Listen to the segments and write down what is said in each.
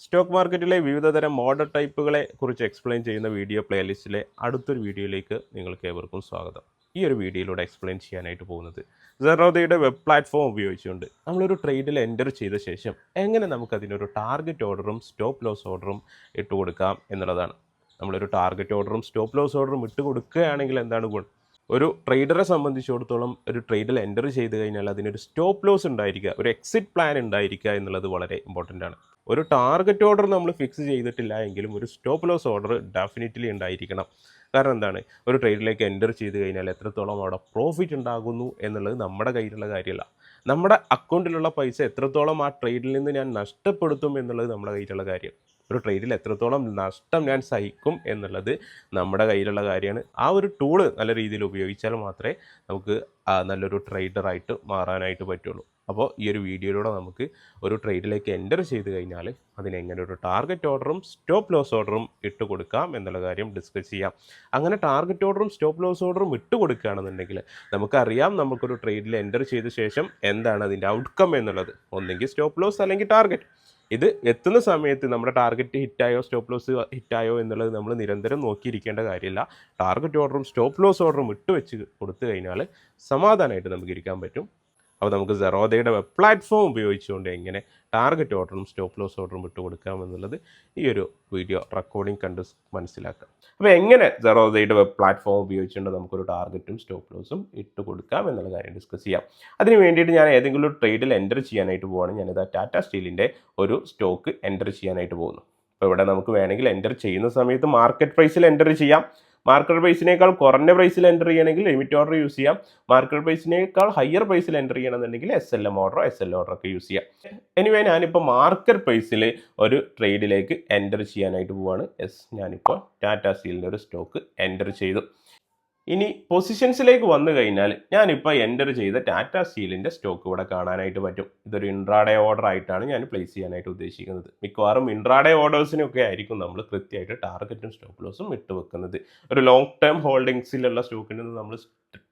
Stock മാർക്കറ്റിലെ വിവിധതരം model ടൈപ്പുകളെ കുറിച്ച് എക്സ്പ്ലെയിൻ ചെയ്യുന്ന വീഡിയോ പ്ലേലിസ്റ്റിലെ അടുത്തൊരു വീഡിയോയിലേക്ക് നിങ്ങൾക്ക് ഏവർക്കും സ്വാഗതം. ഈ ഒരു വീഡിയോയിലൂടെ എക്സ്പ്ലെയിൻ ചെയ്യാനായിട്ട് പോകുന്നത് സെറോദയുടെ വെബ് പ്ലാറ്റ്ഫോം ഉപയോഗിച്ചുകൊണ്ട് നമ്മളൊരു ട്രേഡിൽ എൻ്റർ ചെയ്ത ശേഷം എങ്ങനെ നമുക്കതിനൊരു ടാർഗറ്റ് ഓർഡറും സ്റ്റോപ്പ് ലോസ് ഓർഡറും ഇട്ട് കൊടുക്കാം എന്നുള്ളതാണ്. നമ്മളൊരു ടാർഗറ്റ് ഓർഡറും സ്റ്റോപ്പ് ലോസ് ഓർഡറും ഇട്ട് കൊടുക്കുകയാണെങ്കിൽ എന്താണ് ഗുണം? ഒരു ട്രേഡറെ സംബന്ധിച്ചിടത്തോളം ഒരു ട്രേഡിൽ എൻ്റർ ചെയ്ത് കഴിഞ്ഞാൽ അതിനൊരു സ്റ്റോപ്പ് ലോസ് ഉണ്ടായിരിക്കുക, ഒരു എക്സിറ്റ് പ്ലാൻ ഉണ്ടായിരിക്കുക എന്നുള്ളത് വളരെ ഇമ്പോർട്ടൻ്റ് ആണ്. ഒരു ടാർഗറ്റ് ഓർഡർ നമ്മൾ ഫിക്സ് ചെയ്തിട്ടില്ല എങ്കിലും ഒരു സ്റ്റോപ്പ് ലോസ് ഓർഡർ ഡെഫിനറ്റ്ലി ഉണ്ടായിരിക്കണം. കാരണം എന്താണ്, ഒരു ട്രേഡിലേക്ക് എൻ്റർ ചെയ്ത് കഴിഞ്ഞാൽ എത്രത്തോളം അവിടെ പ്രോഫിറ്റ് ഉണ്ടാകുന്നു എന്നുള്ളത് നമ്മുടെ കയ്യിലുള്ള കാര്യമല്ല. നമ്മുടെ അക്കൗണ്ടിലുള്ള പൈസ എത്രത്തോളം ആ ട്രേഡിൽ നിന്ന് ഞാൻ നഷ്ടപ്പെടുത്തും എന്നുള്ളത് നമ്മുടെ കയ്യിലുള്ള കാര്യം. ഒരു ട്രേഡിൽ എത്രത്തോളം നഷ്ടം ഞാൻ സഹിക്കും എന്നുള്ളത് നമ്മുടെ കയ്യിലുള്ള കാര്യമാണ്. ആ ഒരു ടൂള് നല്ല രീതിയിൽ ഉപയോഗിച്ചാൽ മാത്രമേ നമുക്ക് നല്ലൊരു ട്രേഡറായിട്ട് മാറാനായിട്ട് പറ്റുള്ളൂ. അപ്പോൾ ഈ ഒരു വീഡിയോയിലൂടെ നമുക്ക് ഒരു ട്രേഡിലേക്ക് എൻ്റർ ചെയ്ത് കഴിഞ്ഞാൽ അതിനെങ്ങനെ ഒരു ടാർഗറ്റ് ഓർഡറും സ്റ്റോപ്പ് ലോസ് ഓർഡറും ഇട്ട് കൊടുക്കാം എന്നുള്ള കാര്യം ഡിസ്കസ് ചെയ്യാം. അങ്ങനെ ടാർഗറ്റ് ഓർഡറും സ്റ്റോപ്പ് ലോസ് ഓർഡറും ഇട്ട് കൊടുക്കുകയാണെന്നുണ്ടെങ്കിൽ നമുക്കറിയാം നമുക്കൊരു ട്രേഡിൽ എൻ്റർ ചെയ്ത ശേഷം എന്താണ് അതിൻ്റെ ഔട്ട്കം എന്നുള്ളത്. ഒന്നെങ്കിൽ സ്റ്റോപ്പ് ലോസ് അല്ലെങ്കിൽ ടാർഗറ്റ്. ഇത് എത്തുന്ന സമയത്ത് നമ്മുടെ ടാർഗറ്റ് ഹിറ്റായോ സ്റ്റോപ്പ് ലോസ് ഹിറ്റായോ എന്നുള്ളത് നമ്മൾ നിരന്തരം നോക്കിയിരിക്കേണ്ട കാര്യമില്ല. ടാർഗറ്റ് ഓർഡറും സ്റ്റോപ്പ് ലോസ് ഓർഡറും ഇട്ട് വെച്ച് കൊടുത്തു കഴിഞ്ഞാൽ സമാധാനമായിട്ട് നമുക്ക് ഇരിക്കാൻ പറ്റും. അപ്പോൾ നമുക്ക് സെറോദയുടെ വെബ് പ്ലാറ്റ്ഫോം ഉപയോഗിച്ചുകൊണ്ട് എങ്ങനെ ടാർഗറ്റ് ഓർഡറും സ്റ്റോപ്പ് ലോസ് ഓർഡറും ഇട്ട് കൊടുക്കാമെന്നുള്ളത് ഈ ഒരു വീഡിയോ റെക്കോർഡിംഗ് കണ്ട് മനസ്സിലാക്കാം. അപ്പോൾ എങ്ങനെ സെറോദയുടെ വെബ് പ്ലാറ്റ്ഫോം ഉപയോഗിച്ചുകൊണ്ട് നമുക്കൊരു ടാർഗറ്റും സ്റ്റോപ്പ് ലോസും ഇട്ട് കൊടുക്കാം എന്നുള്ള കാര്യം ഡിസ്കസ് ചെയ്യാം. അതിന് വേണ്ടിയിട്ട് ഞാൻ ഏതെങ്കിലും ഒരു ട്രേഡിൽ എൻ്റർ ചെയ്യാനായിട്ട് പോവുകയാണ്. ഞാനിത് ടാറ്റ സ്റ്റീലിൻ്റെ ഒരു സ്റ്റോക്ക് എൻ്റർ ചെയ്യാനായിട്ട് പോകുന്നു. അപ്പോൾ ഇവിടെ നമുക്ക് വേണമെങ്കിൽ എൻ്റർ ചെയ്യുന്ന സമയത്ത് മാർക്കറ്റ് പ്രൈസിൽ എൻ്റർ ചെയ്യാം. മാർക്കറ്റ് പ്രൈസിനേക്കാൾ കുറഞ്ഞ പ്രൈസിൽ എൻ്റർ ചെയ്യണമെങ്കിൽ ലിമിറ്റ് ഓർഡർ യൂസ് ചെയ്യാം. മാർക്കറ്റ് പ്രൈസിനേക്കാൾ ഹയർ പ്രൈസിൽ എൻ്റർ ചെയ്യണമെന്നുണ്ടെങ്കിൽ SLM ഓർഡറോ SL ഓർഡറോ ഒക്കെ യൂസ് ചെയ്യാം. എനിവേ ഞാനിപ്പോൾ മാർക്കറ്റ് പ്രൈസിൽ ഒരു ട്രേഡിലേക്ക് എൻ്റർ ചെയ്യാനായിട്ട് പോവുകയാണ്. ഞാനിപ്പോൾ ടാറ്റ സ്റ്റീലിൻ്റെ ഒരു സ്റ്റോക്ക് എൻ്റർ ചെയ്തു. ഇനി പൊസിഷൻസിലേക്ക് വന്നു കഴിഞ്ഞാൽ ഞാനിപ്പോൾ എൻ്റർ ചെയ്ത ടാറ്റ സ്റ്റീലിൻ്റെ സ്റ്റോക്ക് ഇവിടെ കാണാനായിട്ട് പറ്റും. ഇതൊരു ഇൻട്രാഡേ ഓർഡർ ആയിട്ടാണ് ഞാൻ പ്ലേസ് ചെയ്യാനായിട്ട് ഉദ്ദേശിക്കുന്നത്. മിക്കവാറും ഇൻട്രാഡേ ഓർഡേഴ്സിനൊക്കെ ആയിരിക്കും നമ്മൾ കൃത്യമായിട്ട് ടാർഗറ്റും സ്റ്റോപ്പ് ലോസും ഇട്ട് വെക്കുന്നത്. ഒരു ലോങ് ടേം ഹോൾഡിങ്സിലുള്ള സ്റ്റോക്കിൽ നിന്ന് നമ്മൾ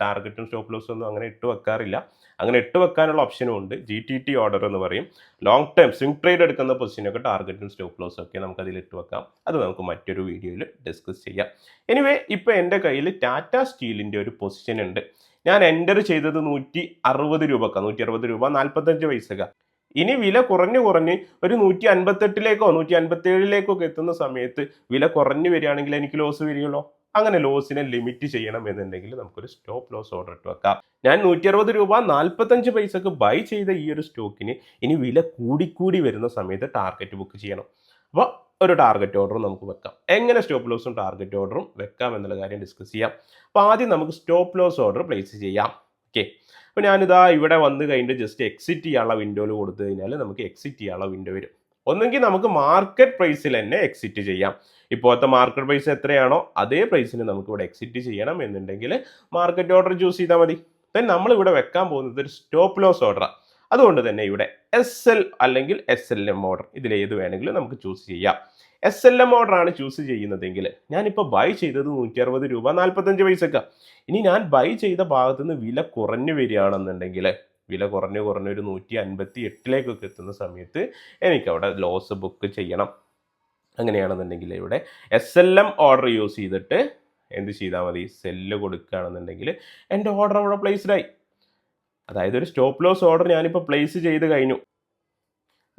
ടാർഗറ്റും സ്റ്റോപ്പ് ലോസും ഒന്നും അങ്ങനെ ഇട്ട് വെക്കാറില്ല. അങ്ങനെ ഇട്ട് വെക്കാനുള്ള ഓപ്ഷനും ഉണ്ട്. GTT ഓർഡർ എന്ന് പറയും. ലോങ് ടേം സ്വിംഗ് ട്രേഡ് എടുക്കുന്ന പൊസിഷനൊക്കെ ടാർഗറ്റും സ്റ്റോപ്പ് ലോസും ഒക്കെ നമുക്ക് അതിൽ ഇട്ട് വെക്കാം. അത് നമുക്ക് മറ്റൊരു വീഡിയോയിൽ ഡിസ്കസ് ചെയ്യാം. എനിവേ ഇപ്പോൾ എൻ്റെ കയ്യിൽ ടാറ്റ സ്റ്റീലിൻ്റെ ഒരു പൊസിഷൻ ഉണ്ട്. ഞാൻ എൻ്റർ ചെയ്തത് 160 രൂപക്കാണ്. 160 രൂപ 45 പൈസക്കാണ്. ഇനി വില കുറഞ്ഞ് ഒരു 158ലേക്കോ 157ലേക്കോ ഒക്കെ എത്തുന്ന സമയത്ത് വില കുറഞ്ഞു വരികയാണെങ്കിൽ എനിക്ക് ലോസ് വരികയുള്ളൂ. അങ്ങനെ ലോസിനെ ലിമിറ്റ് ചെയ്യണം എന്നുണ്ടെങ്കിൽ നമുക്കൊരു സ്റ്റോപ്പ് ലോസ് ഓർഡർ ഇട്ട് വെക്കാം. ഞാൻ 160 രൂപ 45 പൈസക്ക് ബൈ ചെയ്ത ഈ ഒരു സ്റ്റോക്കിന് ഇനി വില കൂടിക്കൂടി വരുന്ന സമയത്ത് ടാർഗറ്റ് ബുക്ക് ചെയ്യണം. അപ്പോൾ ഒരു ടാർഗറ്റ് ഓർഡർ നമുക്ക് വെക്കാം. എങ്ങനെ സ്റ്റോപ്പ് ലോസും ടാർഗറ്റ് ഓർഡറും വെക്കാം എന്നുള്ള കാര്യം ഡിസ്കസ് ചെയ്യാം. അപ്പോൾ ആദ്യം നമുക്ക് സ്റ്റോപ്പ് ലോസ് ഓർഡർ പ്ലേസ് ചെയ്യാം. ഓക്കെ, അപ്പോൾ ഞാനിതാ ഇവിടെ വന്ന് കഴിഞ്ഞിട്ട് ജസ്റ്റ് എക്സിറ്റ് ചെയ്യാനുള്ള വിൻഡോയിൽ കൊടുത്തു കഴിഞ്ഞാൽ നമുക്ക് എക്സിറ്റ് ചെയ്യാനുള്ള വിൻഡോ വരും. ഒന്നെങ്കിൽ നമുക്ക് മാർക്കറ്റ് പ്രൈസിൽ തന്നെ എക്സിറ്റ് ചെയ്യാം. ഇപ്പോഴത്തെ മാർക്കറ്റ് പ്രൈസ് എത്രയാണോ അതേ പ്രൈസിന് നമുക്ക് ഇവിടെ എക്സിറ്റ് ചെയ്യണം എന്നുണ്ടെങ്കിൽ മാർക്കറ്റ് ഓർഡർ ചൂസ് ചെയ്താൽ മതി. ദെൻ നമ്മളിവിടെ വെക്കാൻ പോകുന്നത് ഒരു സ്റ്റോപ്പ് ലോസ് ഓർഡറാണ്. അതുകൊണ്ട് തന്നെ ഇവിടെ SL അല്ലെങ്കിൽ SLM ഓർഡർ ഇതിലേത് വേണമെങ്കിലും നമുക്ക് ചൂസ് ചെയ്യാം. SLM ഓർഡർ ആണ് ചൂസ് ചെയ്യുന്നതെങ്കിൽ ഞാനിപ്പോൾ ബൈ ചെയ്തത് 160 രൂപ 45 പൈസക്കാണ്. ഇനി ഞാൻ ബൈ ചെയ്ത ഭാഗത്തു നിന്ന് വില കുറഞ്ഞു വരികയാണെന്നുണ്ടെങ്കിൽ വില കുറഞ്ഞ് ഒരു 158ലേക്കൊക്കെ എത്തുന്ന സമയത്ത് എനിക്കവിടെ ലോസ് ബുക്ക് ചെയ്യണം. അങ്ങനെയാണെന്നുണ്ടെങ്കിൽ ഇവിടെ SLM ഓർഡർ യൂസ് ചെയ്തിട്ട് എന്ത് ചെയ്താൽ മതി, സെല്ല് കൊടുക്കുകയാണെന്നുണ്ടെങ്കിൽ എൻ്റെ ഓർഡർ അവിടെ പ്ലേസ്ഡ് ആയി. അതായത് ഒരു സ്റ്റോപ്പ് ലോസ് ഓർഡർ ഞാനിപ്പോൾ പ്ലേസ് ചെയ്ത് കഴിഞ്ഞു.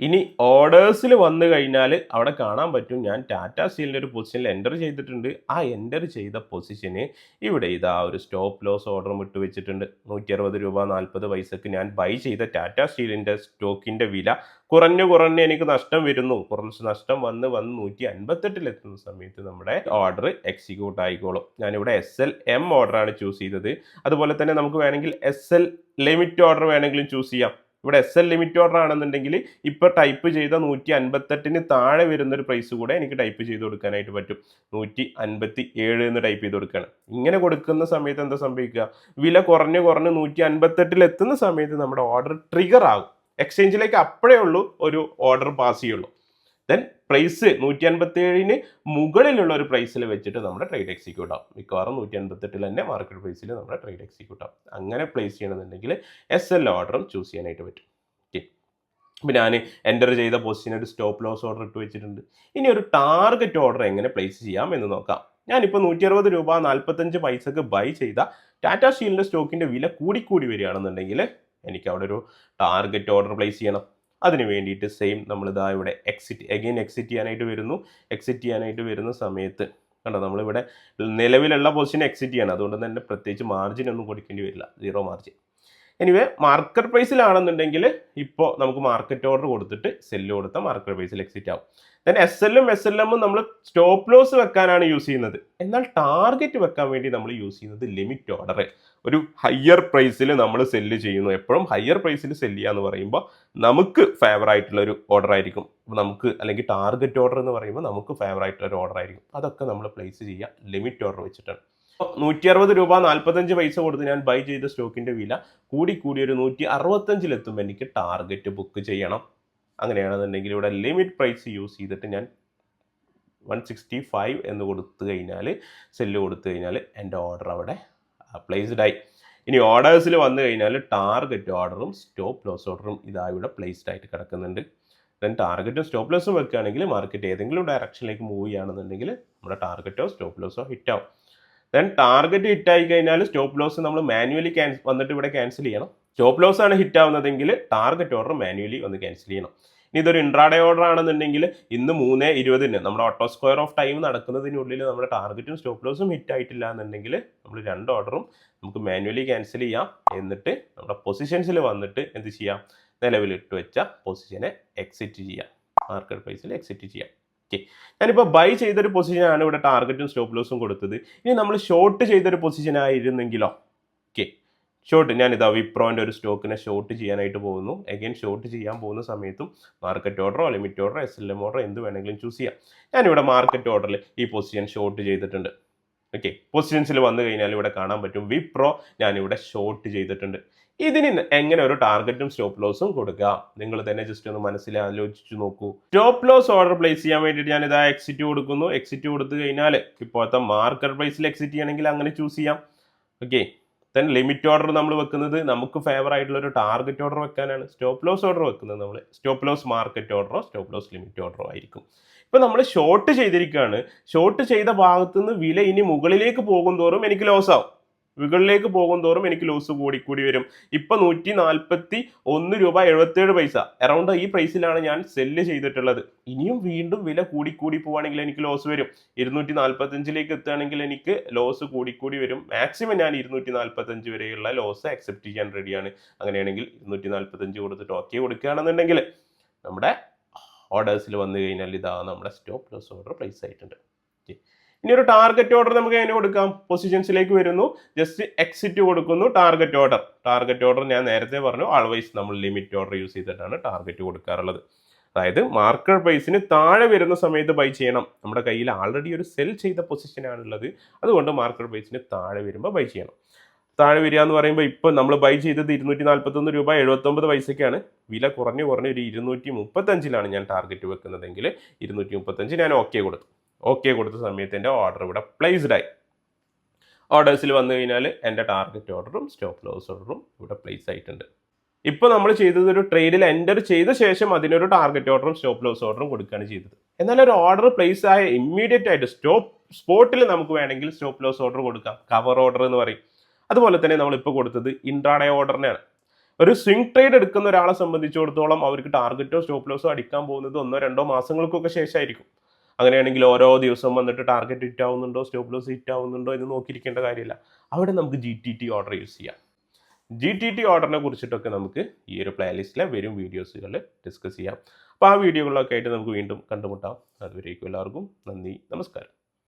ഇനി ഓർഡേഴ്സിൽ വന്നു കഴിഞ്ഞാൽ അവിടെ കാണാൻ പറ്റും ഞാൻ ടാറ്റ സ്റ്റീലിൻ്റെ ഒരു പൊസിഷനിൽ എൻ്റർ ചെയ്തിട്ടുണ്ട്. ആ എൻ്റർ ചെയ്ത പൊസിഷന് ഇവിടെ ഇതാ ഒരു സ്റ്റോപ്പ് ലോസ് ഓർഡറും ഇട്ട് വെച്ചിട്ടുണ്ട്. 160 രൂപ 40 പൈസക്ക് ഞാൻ ബൈ ചെയ്ത ടാറ്റ സ്റ്റീലിൻ്റെ സ്റ്റോക്കിൻ്റെ വില കുറഞ്ഞ് എനിക്ക് നഷ്ടം വരുന്നു. കുറച്ച് നഷ്ടം വന്ന് 158 സമയത്ത് നമ്മുടെ ഓർഡർ എക്സിക്യൂട്ട് ആയിക്കോളും. ഞാനിവിടെ SLM ഓർഡറാണ് ചൂസ് ചെയ്തത്. അതുപോലെ തന്നെ നമുക്ക് വേണമെങ്കിൽ SL ലിമിറ്റ് ഓർഡർ വേണമെങ്കിലും ചൂസ് ചെയ്യാം. ഇവിടെ SL ലിമിറ്റ് ഓർഡർ ആണെന്നുണ്ടെങ്കിൽ ഇപ്പോൾ ടൈപ്പ് ചെയ്ത 158 താഴെ വരുന്നൊരു പ്രൈസ് കൂടെ എനിക്ക് ടൈപ്പ് ചെയ്ത് കൊടുക്കാനായിട്ട് പറ്റും. 157 എന്ന് ടൈപ്പ് ചെയ്ത് കൊടുക്കുകയാണ്. ഇങ്ങനെ കൊടുക്കുന്ന സമയത്ത് എന്താ സംഭവിക്കുക, വില കുറഞ്ഞ് 158 എത്തുന്ന സമയത്ത് നമ്മുടെ ഓർഡർ ട്രിഗർ ആകും. എക്സ്ചേഞ്ചിലേക്ക് അപ്പോഴേ ഉള്ളൂ ഒരു ഓർഡർ പാസ് ചെയ്യുള്ളൂ. ദെൻ പ്രൈസ് 157 മുകളിലുള്ള ഒരു പ്രൈസിൽ വെച്ചിട്ട് നമ്മുടെ ട്രേഡ് എക്സിക്യൂട്ട് ആവും. മിക്കവാറും 158 തന്നെ മാർക്കറ്റ് പ്രൈസിൽ നമ്മുടെ ട്രേഡ് എക്സിക്യൂട്ട് ആവും. അങ്ങനെ പ്ലേസ് ചെയ്യണമെന്നുണ്ടെങ്കിൽ SL ഓർഡറും ചൂസ് ചെയ്യാനായിട്ട് പറ്റും. ഓക്കെ, ഇപ്പോൾ ഞാൻ എൻ്റർ ചെയ്ത പൊസിഷൻ ഒരു സ്റ്റോപ്പ് ലോസ് ഓർഡർ ഇട്ട് വെച്ചിട്ടുണ്ട്. ഇനി ഒരു ടാർഗറ്റ് ഓർഡർ എങ്ങനെ പ്ലേസ് ചെയ്യാം എന്ന് നോക്കാം. ഞാനിപ്പോൾ 160 രൂപ 45 പൈസക്ക് ബൈ ചെയ്ത ടാറ്റ സ്റ്റീലിൻ്റെ സ്റ്റോക്കിൻ്റെ വില കൂടിക്കൂടി വരികയാണെന്നുണ്ടെങ്കിൽ എനിക്ക് അവിടെ ഒരു ടാർഗറ്റ് ഓർഡർ പ്ലേസ് ചെയ്യണം. അതിന് വേണ്ടിയിട്ട് സെയിം നമ്മളിതാ ഇവിടെ എക്സിറ്റ് ചെയ്യാനായിട്ട് വരുന്ന സമയത്ത് കണ്ടോ, നമ്മളിവിടെ നിലവിലുള്ള പൊസിഷൻ എക്സിറ്റ് ചെയ്യണം. അതുകൊണ്ട് തന്നെ പ്രത്യേകിച്ച് മാർജിൻ ഒന്നും കൊടുക്കേണ്ടി വരില്ല, 0 മാർജിൻ. എനിവേ മാർക്കറ്റ് പ്രൈസിലാണെന്നുണ്ടെങ്കിൽ ഇപ്പോൾ നമുക്ക് മാർക്കറ്റ് ഓർഡർ കൊടുത്തിട്ട് സെല്ല് കൊടുത്താൽ മാർക്കറ്റ് പ്രൈസിൽ എക്സിറ്റ് ആവും. ദെൻ SLM നമ്മൾ സ്റ്റോപ്പ് ലോസ് വെക്കാനാണ് യൂസ് ചെയ്യുന്നത്. എന്നാൽ ടാർഗറ്റ് വെക്കാൻ വേണ്ടി നമ്മൾ യൂസ് ചെയ്യുന്നത് ലിമിറ്റ് ഓർഡർ. ഒരു ഹയർ പ്രൈസിൽ നമ്മൾ സെല്ല് ചെയ്യുന്നു. എപ്പോഴും ഹയർ പ്രൈസിൽ സെല്ല് ചെയ്യുക എന്ന് പറയുമ്പോൾ നമുക്ക് ഫേവർ ആയിട്ടുള്ള ഒരു ഓർഡർ ആയിരിക്കും. നമുക്ക് അല്ലെങ്കിൽ ടാർഗറ്റ് ഓർഡർ എന്ന് പറയുമ്പോൾ നമുക്ക് ഫേവർ ആയിട്ടുള്ള ഒരു ഓർഡർ ആയിരിക്കും. അതൊക്കെ നമ്മൾ പ്ലേസ് ചെയ്യുക ലിമിറ്റ് ഓർഡർ വെച്ചിട്ടാണ്. 160 രൂപ 45 പൈസ കൊടുത്ത് ഞാൻ ബൈ ചെയ്ത സ്റ്റോക്കിൻ്റെ വില കൂടി ഒരു 165 എനിക്ക് ടാർഗറ്റ് ബുക്ക് ചെയ്യണം. അങ്ങനെയാണെന്നുണ്ടെങ്കിൽ ഇവിടെ ലിമിറ്റ് പ്രൈസ് യൂസ് ചെയ്തിട്ട് ഞാൻ 165 എന്ന് കൊടുത്തു കഴിഞ്ഞാൽ സെല്ല് കൊടുത്തു കഴിഞ്ഞാൽ എൻ്റെ ഓർഡർ അവിടെ പ്ലേസ്ഡ് ആയി. ഇനി ഓർഡേഴ്സിൽ വന്നു കഴിഞ്ഞാൽ ടാർഗറ്റ് ഓർഡറും സ്റ്റോപ്പ് ലോസ് ഓർഡറും ഇതാ ഇവിടെ പ്ലേസ്ഡ് ആയിട്ട് കിടക്കുന്നുണ്ട്. ദെൻ ടാർഗറ്റും സ്റ്റോപ്പ് ലോസും വെക്കുകയാണെങ്കിൽ മാർക്കറ്റ് ഏതെങ്കിലും ഡയറക്ഷനിലേക്ക് മൂവ് ചെയ്യുകയാണെന്നുണ്ടെങ്കിൽ നമ്മുടെ ടാർഗറ്റോ സ്റ്റോപ്പ് ലോസോ ഹിറ്റ് ആവും. ദെൻ ടാർഗറ്റ് ഹിറ്റ് ആയി കഴിഞ്ഞാൽ സ്റ്റോപ്പ് ലോസ് നമ്മൾ മാനുവലി വന്നിട്ട് ഇവിടെ ക്യാൻസൽ ചെയ്യണം. സ്റ്റോപ്പ് ലോസ് ആണ് ഹിറ്റ് ആവുന്നതെങ്കിൽ ടാർഗറ്റ് ഓർഡർ മാനുവലി വന്ന് ക്യാൻസൽ ചെയ്യണം. ഇനി ഇതൊരു ഇൻട്രാഡേ ഓർഡർ ആണെന്നുണ്ടെങ്കിൽ ഇന്ന് 3:20 നമ്മുടെ ഓട്ടോ സ്ക്വയർ ഓഫ് ടൈം നടക്കുന്നതിനുള്ളിൽ നമ്മുടെ ടാർഗറ്റും സ്റ്റോപ്പ് ലോസും ഹിറ്റ് ആയിട്ടില്ല എന്നുണ്ടെങ്കിൽ നമ്മൾ 2 ഓർഡറും നമുക്ക് മാനുവലി ക്യാൻസൽ ചെയ്യാം. എന്നിട്ട് നമ്മുടെ പൊസിഷൻസിൽ വന്നിട്ട് എന്ത് ചെയ്യാം, നിലവിൽ ഇട്ട് വെച്ച പൊസിഷനെ എക്സിറ്റ് ചെയ്യാം, മാർക്കറ്റ് പ്രൈസിൽ എക്സിറ്റ് ചെയ്യാം. ഓക്കെ, ഞാനിപ്പോൾ ബൈ ചെയ്തൊരു പൊസിഷനാണ് ഇവിടെ ടാർഗറ്റും സ്റ്റോപ്പ് ലോസും കൊടുത്തത്. ഇനി നമ്മൾ ഷോർട്ട് ചെയ്തൊരു പൊസിഷൻ ആയിരുന്നെങ്കിലോ, ഓക്കെ ഷോർട്ട് ഞാനിതാ വിപ്രോൻ്റെ ഒരു സ്റ്റോക്കിനെ ഷോർട്ട് ചെയ്യാനായിട്ട് പോകുന്നു. അഗൈൻ ഷോർട്ട് ചെയ്യാൻ പോകുന്ന സമയത്തും മാർക്കറ്റ് ഓർഡറോ ലിമിറ്റ് ഓർഡറോ SLM ഓർഡറോ എന്ത് വേണമെങ്കിലും ചൂസ് ചെയ്യാം. ഞാനിവിടെ മാർക്കറ്റ് ഓർഡറിൽ ഈ പൊസിഷൻ ഷോർട്ട് ചെയ്തിട്ടുണ്ട്. ഓക്കെ, പൊസിഷൻസിൽ വന്നു കഴിഞ്ഞാൽ ഇവിടെ കാണാൻ പറ്റും വിപ്രോ ഞാനിവിടെ ഷോർട്ട് ചെയ്തിട്ടുണ്ട്. ഇതിന് എങ്ങനെ ഒരു ടാർഗറ്റും സ്റ്റോപ്പ് ലോസും കൊടുക്കുക, നിങ്ങൾ തന്നെ ജസ്റ്റ് ഒന്ന് മനസ്സിൽ ആലോചിച്ച് നോക്കൂ. സ്റ്റോപ്പ് ലോസ് ഓർഡർ പ്ലേസ് ചെയ്യാൻ വേണ്ടിയിട്ട് ഞാൻ ഇതാ എക്സിറ്റ് കൊടുക്കുന്നു. എക്സിറ്റ് കൊടുത്തു കഴിഞ്ഞാൽ ഇപ്പോഴത്തെ മാർക്കറ്റ് പ്രൈസിൽ എക്സിറ്റ് ചെയ്യണമെങ്കിൽ അങ്ങനെ ചൂസ് ചെയ്യാം. ഓക്കെ, ദെൻ ലിമിറ്റ് ഓർഡർ നമ്മൾ വെക്കുന്നത് നമുക്ക് ഫേവർ ആയിട്ടുള്ള ഒരു ടാർഗറ്റ് ഓർഡർ വെക്കാനാണ്. സ്റ്റോപ്പ് ലോസ് ഓർഡർ വെക്കുന്നത് നമ്മൾ സ്റ്റോപ്പ് ലോസ് മാർക്കറ്റ് ഓർഡറോ സ്റ്റോപ്പ് ലോസ് ലിമിറ്റ് ഓർഡറോ ആയിരിക്കും. ഇപ്പം നമ്മൾ ഷോർട്ട് ചെയ്തിരിക്കുകയാണ്. ഷോർട്ട് ചെയ്ത ഭാഗത്ത് നിന്ന് വില ഇനി മുകളിലേക്ക് പോകും തോറും എനിക്ക് ലോസ് ആവും. മുകളിലേക്ക് പോകും തോറും എനിക്ക് ലോസ് കൂടി വരും. ഇപ്പം 141 രൂപ 77 പൈസ അറൗണ്ട് ഈ പ്രൈസിലാണ് ഞാൻ സെല്ല് ചെയ്തിട്ടുള്ളത്. ഇനിയും വീണ്ടും വില കൂടി പോവുകയാണെങ്കിൽ എനിക്ക് ലോസ് വരും. 245 എത്തുകയാണെങ്കിൽ എനിക്ക് ലോസ് കൂടി വരും. മാക്സിമം ഞാൻ 245 വരെയുള്ള ലോസ് അക്സെപ്റ്റ് ചെയ്യാൻ റെഡിയാണ്. അങ്ങനെയാണെങ്കിൽ 245 കൊടുത്തിട്ട് ഓക്കെ കൊടുക്കുകയാണെന്നുണ്ടെങ്കിൽ നമ്മുടെ ഓർഡേഴ്സിൽ വന്നു കഴിഞ്ഞാൽ ഇതാ നമ്മുടെ സ്റ്റോപ്പ് ലോസ് ഓർഡർ പ്ലേസ് ആയിട്ടുണ്ട്. ഇനി ഒരു ടാർഗറ്റ് ഓർഡർ നമുക്ക് എങ്ങനെ കൊടുക്കാം, പൊസിഷൻസിലേക്ക് വരുന്നു, ജസ്റ്റ് എക്സിറ്റ് കൊടുക്കുന്നു, ടാർഗറ്റ് ഓർഡർ ഞാൻ നേരത്തെ പറഞ്ഞു ആൾവൈസ് നമ്മൾ ലിമിറ്റ് ഓർഡർ യൂസ് ചെയ്തിട്ടാണ് ടാർഗറ്റ് കൊടുക്കാറുള്ളത്. അതായത് മാർക്കറ്റ് പ്രൈസിന് താഴെ വരുന്ന സമയത്ത് ബൈ ചെയ്യണം. നമ്മുടെ കയ്യിൽ ആൾറെഡി ഒരു സെൽ ചെയ്ത പൊസിഷനാണുള്ളത്, അതുകൊണ്ട് മാർക്കറ്റ് പ്രൈസിന് താഴെ വരുമ്പോൾ ബൈ ചെയ്യണം. താഴെ വരിക എന്ന് പറയുമ്പോൾ ഇപ്പോൾ നമ്മൾ ബൈ ചെയ്തത് 241 രൂപ 79 പൈസയ്ക്കാണ്. വില കുറഞ്ഞ് ഒരു 235 ഞാൻ ടാർഗറ്റ് വെക്കുന്നതെങ്കിൽ 235 ഞാൻ ഓക്കെ കൊടുത്ത സമയത്ത് എൻ്റെ ഓർഡർ ഇവിടെ പ്ലേസ്ഡ് ആയി. ഓർഡേഴ്സിൽ വന്നു കഴിഞ്ഞാൽ എൻ്റെ ടാർഗറ്റ് ഓർഡറും സ്റ്റോപ്പ് ലോസ് ഓർഡറും ഇവിടെ പ്ലേസ് ആയിട്ടുണ്ട്. ഇപ്പോൾ നമ്മൾ ചെയ്തത് ഒരു ട്രേഡിൽ എൻ്റർ ചെയ്ത ശേഷം അതിനൊരു ടാർഗറ്റ് ഓർഡറും സ്റ്റോപ്പ് ലോസ് ഓർഡറും കൊടുക്കുകയാണ് ചെയ്തത്. എന്നാൽ ഒരു ഓർഡർ പ്ലേസ് ആയ ഇമ്മീഡിയറ്റ് ആയിട്ട് സ്പോട്ടിൽ നമുക്ക് വേണമെങ്കിൽ സ്റ്റോപ്പ് ലോസ് ഓർഡർ കൊടുക്കാം, കവർ ഓർഡർ എന്ന് പറയും. അതുപോലെ തന്നെ നമ്മളിപ്പോൾ കൊടുത്തത് ഇൻട്രാഡേ ഓർഡറിനാണ്. ഒരു സ്വിംഗ് ട്രേഡ് എടുക്കുന്ന ഒരാളെ സംബന്ധിച്ചിടത്തോളം അവർക്ക് ടാർഗറ്റോ സ്റ്റോപ്പ് ലോസോ അടിക്കാൻ പോകുന്നത് 1-2 മാസങ്ങൾക്കൊക്കെ ശേഷമായിരിക്കും. അങ്ങനെയാണെങ്കിൽ ഓരോ ദിവസം വന്നിട്ട് ടാർഗറ്റ് ഹിറ്റ് ആവുന്നുണ്ടോ സ്റ്റോപ്പ് ലോസ് ഹിറ്റ് ആവുന്നുണ്ടോ എന്ന് നോക്കിയിരിക്കേണ്ട കാര്യമില്ല. അവിടെ നമുക്ക് GTT ഓർഡർ യൂസ് ചെയ്യാം. GTT ഓർഡറിനെ കുറിച്ചിട്ടൊക്കെ നമുക്ക് ഈ ഒരു പ്ലേലിസ്റ്റിലെ വരും വീഡിയോസുകളിൽ ഡിസ്കസ് ചെയ്യാം. അപ്പോൾ ആ വീഡിയോകളിലൊക്കെ ആയിട്ട് നമുക്ക് വീണ്ടും കണ്ടുമുട്ടാം. അതുവരേക്കും എല്ലാവർക്കും നന്ദി, നമസ്കാരം.